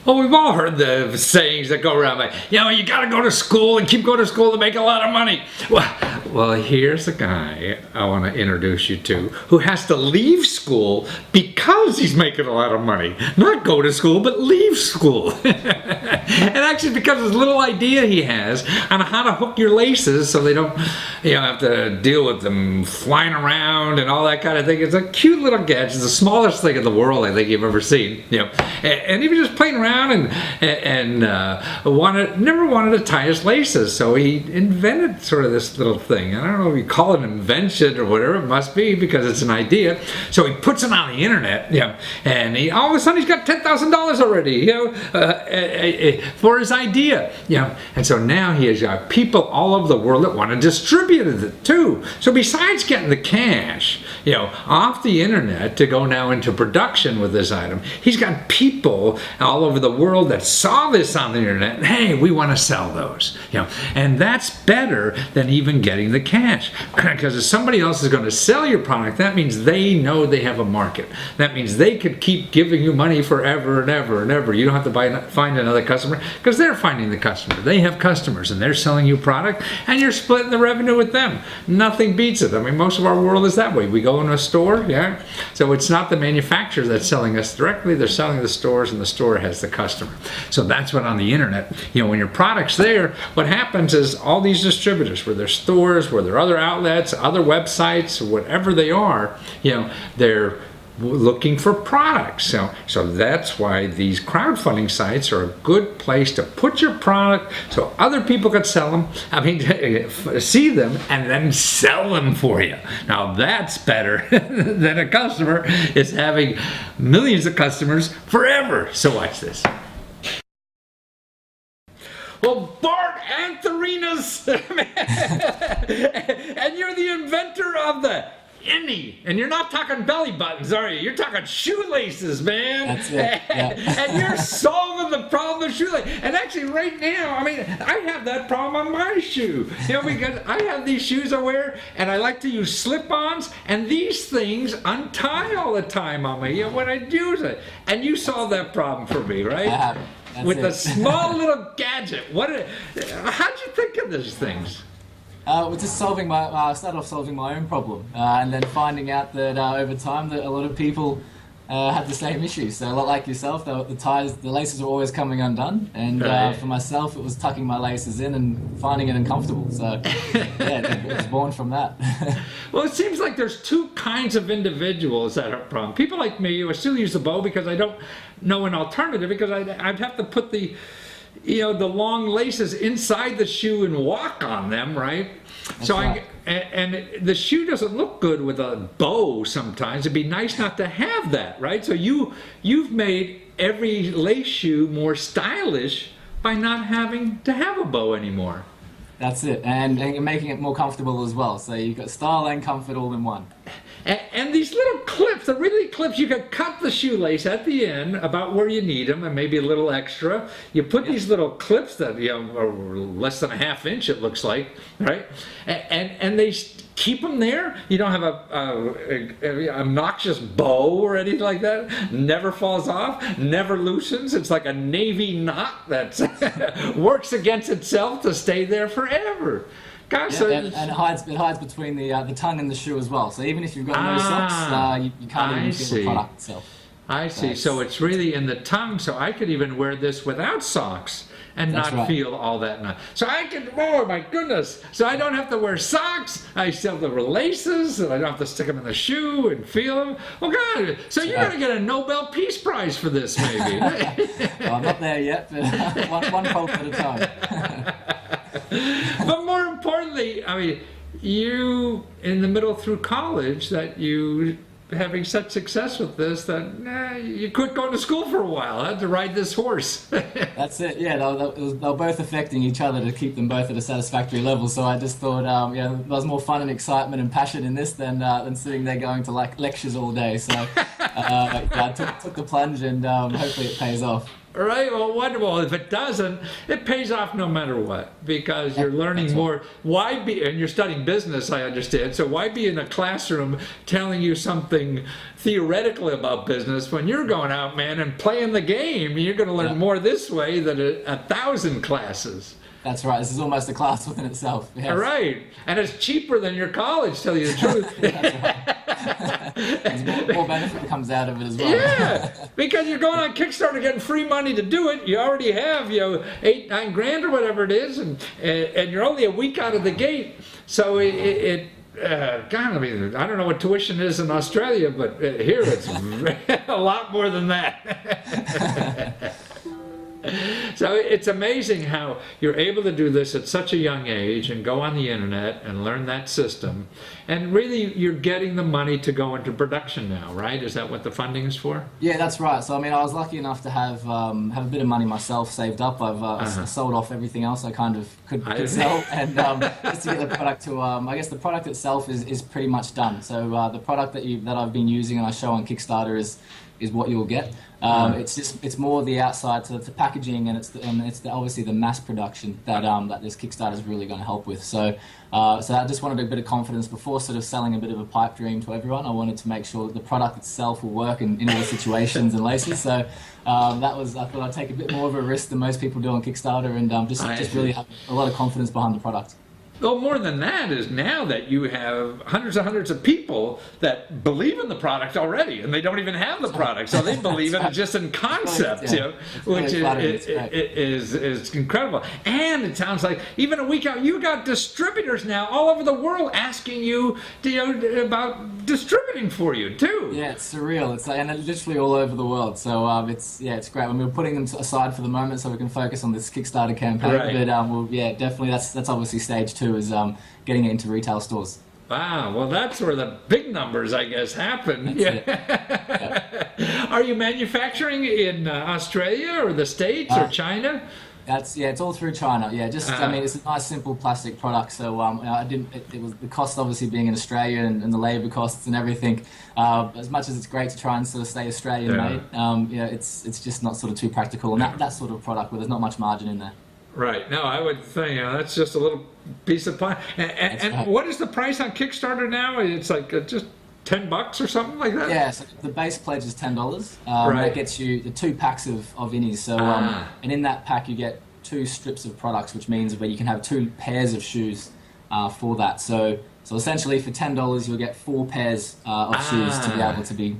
Well, we've all heard the sayings that go around like, you got to go to school and keep going to school to make a lot of money. Well, here's a guy I want to introduce you to who has to leave school because he's making a lot of money. Not go to school, but leave school. And actually because of this little idea he has on how to hook your laces so they don't have to deal with them flying around and all that kind of thing. It's a cute little gadget. It's the smallest thing in the world I think you've ever seen. And he was just playing around and never wanted to tie his laces, so he invented sort of this little thing. I don't know if you call it an invention or whatever, it must be because it's an idea. So he puts it on the internet, and all of a sudden he's got $10,000 already, for his idea, And so now he has got people all over the world that want to distribute it too. So besides getting the cash, off the internet to go now into production with this item, he's got people all over the world that saw this on the internet, and hey, we want to sell those, and that's better than even getting the cash, because if somebody else is going to sell your product, that means they know they have a market. That means they could keep giving you money forever and ever and ever. You don't have to find another customer because they're finding the customer. They have customers and they're selling you product and you're splitting the revenue with them. Nothing beats it. I mean, most of our world is that way. We go in a store, so it's not the manufacturer that's selling us directly, they're selling the stores and the store has the customer. So that's what on the internet, when your product's there, what happens is all these distributors, where their stores, where their other outlets, other websites, whatever they are, they're looking for products. So that's why these crowdfunding sites are a good place to put your product so other people could sell them, see them and then sell them for you. Now that's better than a customer is having millions of customers forever. So watch this. Well, Bart Antharinas, and you're the inventor of the innie, and you're not talking belly buttons, are you? You're talking shoelaces, man. That's it. Yeah. And you're solving the problem of shoelaces. And actually, right now, I have that problem on my shoe. Because I have these shoes I wear, and I like to use slip-ons, and these things untie all the time on me. When I use it, and you solve that problem for me, right? With a small little gadget. How'd you think of these things? Just I started off solving my own problem, and then finding out that over time that a lot of people had the same issue. So a lot like yourself, the laces were always coming undone, and for myself, it was tucking my laces in and finding it uncomfortable. So it was born from that. Well, it seems like there's two kinds of individuals that have a problem. People like me who still use the bow because I don't know an alternative, because I'd have to put the long laces inside the shoe and walk on them, right? That's so right. And the shoe doesn't look good with a bow sometimes. It'd be nice not to have that, right? So you've made every lace shoe more stylish by not having to have a bow anymore. That's it, and you're making it more comfortable as well. So you've got style and comfort all in one. And these little clips, the really clips, you can cut the shoelace at the end about where you need them and maybe a little extra. You put these little clips that are less than a ½ inch, it looks like, right? And they keep them there. You don't have a obnoxious bow or anything like that. Never falls off, never loosens. It's like a navy knot that works against itself to stay there forever. Gosh, and it hides between the tongue and the shoe as well. So even if you've got no socks, you can't even see the product itself. I see. So it's really in the tongue. So I could even wear this without socks and not feel all that nice. So I could, oh my goodness. So I don't have to wear socks. I still have the laces, and I don't have to stick them in the shoe and feel them. Well, God, so you're going to get a Nobel Peace Prize for this, maybe. Well, I'm not there yet, but one pulp at a time. But more importantly, you in the middle through college, that you having such success with this that you quit going to school for a while, to ride this horse. That's it. Yeah, they were both affecting each other to keep them both at a satisfactory level. So I just thought, there was more fun and excitement and passion in this than sitting there going to lectures all day. So Yeah, I took the plunge, and hopefully it pays off. Right, well, wonderful. If it doesn't, it pays off no matter what, because you're learning That's right. more. Why be, and you're studying business, I understand, so why be in a classroom telling you something theoretically about business when you're going out, man, and playing the game? You're going to learn Yeah. more this way than a thousand classes. That's right. This is almost a class within itself. Yes. All right, and it's cheaper than your college, tell you the truth. There's more benefit that comes out of it as well. Yeah, because you're going on Kickstarter getting free money to do it. You already have, 8-9 grand or whatever it is, and you're only a week out of the gate. So God, I mean, I don't know what tuition is in Australia, but here it's a lot more than that. So it's amazing how you're able to do this at such a young age and go on the internet and learn that system. And really, you're getting the money to go into production now, right? Is that what the funding is for? Yeah, that's right. So I mean, I was lucky enough to have a bit of money myself saved up. I've sold off everything else I kind of could sell, and just to get the product to. I guess the product itself is pretty much done. So the product that I've been using and I show on Kickstarter is what you'll get. It's more the outside, so it's the packaging, and it's obviously the mass production that this Kickstarter is really going to help with. So I just wanted a bit of confidence before sort of selling a bit of a pipe dream to everyone. I wanted to make sure that the product itself will work in all the situations and laces. So I thought I'd take a bit more of a risk than most people do on Kickstarter, and just really have a lot of confidence behind the product. Well, more than that is now that you have hundreds of people that believe in the product already, and they don't even have the product, so they believe in it just in concept, which is incredible. And it sounds like even a week out, you got distributors now all over the world asking you, about distributing for you too. Yeah, it's surreal. It's and it's literally all over the world. So it's great. I mean, we're putting them aside for the moment so we can focus on this Kickstarter campaign. Right. But definitely that's obviously stage 2 is getting it into retail stores. Wow, well, that's where the big numbers, I guess, happen. Yeah. Are you manufacturing in Australia or the States or China? It's all through China. Yeah, I mean, it's a nice, simple plastic product. So it was the cost obviously being in Australia and the labour costs and everything. As much as it's great to try and sort of stay Australian made, it's just not sort of too practical. And that sort of product where there's not much margin in there. Right. No, I would think that's just a little piece of pie. And what is the price on Kickstarter now? It's like just $10 or something like that? Yeah, so the base pledge is $10. Right. That gets you the 2 packs of innies. So, and in that pack you get 2 strips of products, which means where you can have 2 pairs of shoes for that. So essentially for $10 you'll get 4 pairs of shoes to be able to be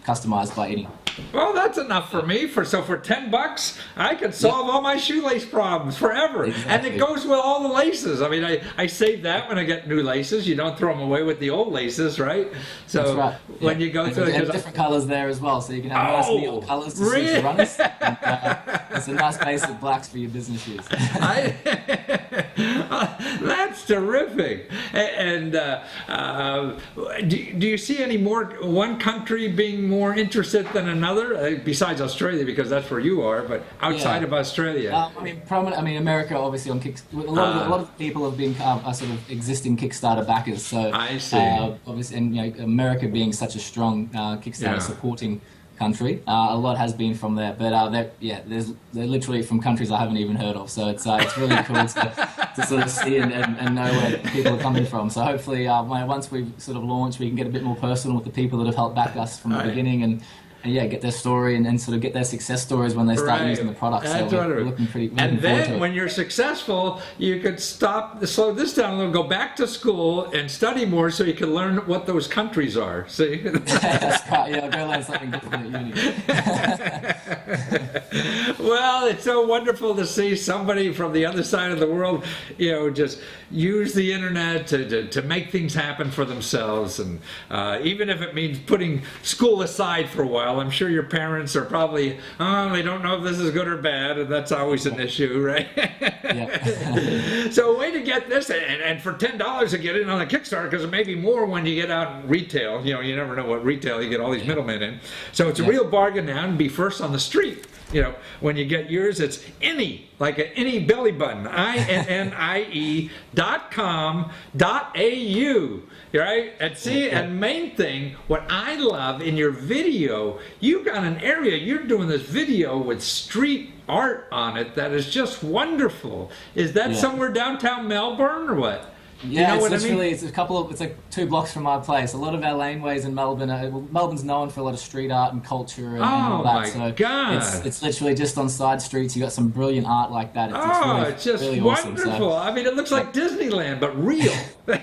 customized by innie. Well, that's enough for me. For $10, I could solve all my shoelace problems forever. Exactly. And it goes with all the laces. I mean, I save that when I get new laces. You don't throw them away with the old laces, right? So that's right. when you go and through you have different colours there as well, so you can have nice neon colours to suit your runners. And, it's a nice base of blacks for your business shoes. That's terrific. And do you see any one country being more interested than another, besides Australia, because that's where you are, but outside of Australia? I mean, America obviously on Kickstarter. A lot of people have been sort of existing Kickstarter backers. So I see. Obviously, and America being such a strong Kickstarter supporting country, a lot has been from there. But they're literally from countries I haven't even heard of. So it's really cool to sort of see and know where people are coming from. So hopefully, once we sort of launch, we can get a bit more personal with the people that have helped back us from the beginning and get their story and sort of get their success stories when they start using the product. That's so we're looking forward to it. And then when you're successful, you could slow this down a little, go back to school and study more so you can learn what those countries are. See? That's right. Yeah, I'll go learn something different at uni. Well, it's so wonderful to see somebody from the other side of the world, just use the internet to make things happen for themselves. And even if it means putting school aside for a while, I'm sure your parents are probably, they don't know if this is good or bad, and that's always an issue, right? Yeah. So a way to get this, and for $10 to get in on a Kickstarter, because it may be more when you get out in retail. You never know what retail, you get all these middlemen in. So it's a real bargain now, and be first on the street. when you get yours, it's any, like an any belly button, INNIE.com.au, right? And see, and main thing, what I love in your video, you got an area, you're doing this video with street art on it that is just wonderful. Is that somewhere downtown Melbourne or what? Yeah, you know it's literally, it's like 2 blocks from my place. A lot of our laneways in Melbourne Melbourne's known for a lot of street art and culture and all that. Oh my God. It's literally just on side streets. You got some brilliant art like that. It's just really wonderful. Awesome, so. I mean, it looks like Disneyland, but real.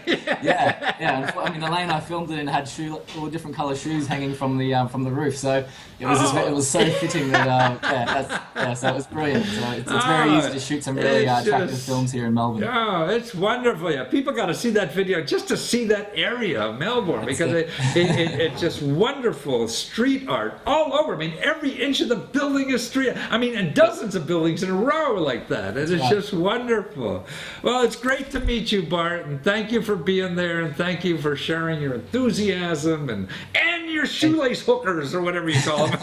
yeah. I mean, the lane I filmed it in had all different color shoes hanging from the roof. So it was so fitting that so it was brilliant. So it's very easy to shoot some really attractive films here in Melbourne. Oh, it's wonderful. Yeah, people got to see that video just to see that area of Melbourne because it's just wonderful street art all over. I mean, every inch of the building is street. I mean, and dozens of buildings in a row like that. And it's just wonderful. Well, it's great to meet you, Bart, and thank you for being there, and thank you for sharing your enthusiasm and your shoelace hookers or whatever you call them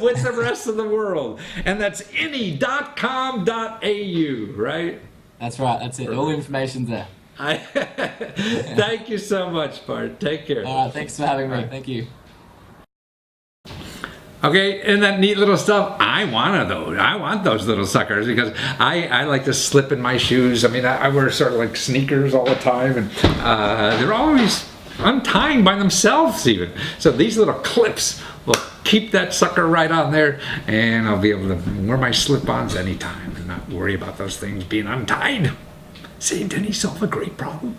with the rest of the world. And that's any.com.au, right? That's right. That's it. All the information's there. Thank you so much, Bart. Take care. All right. Thanks for having me. Thank you. Okay, and that neat little stuff, I want those little suckers because I like to slip in my shoes. I mean, I wear sort of like sneakers all the time, and they're always untying by themselves even. So these little clips will keep that sucker right on there, and I'll be able to wear my slip-ons anytime and not worry about those things being untied. Saved any solve a great problem.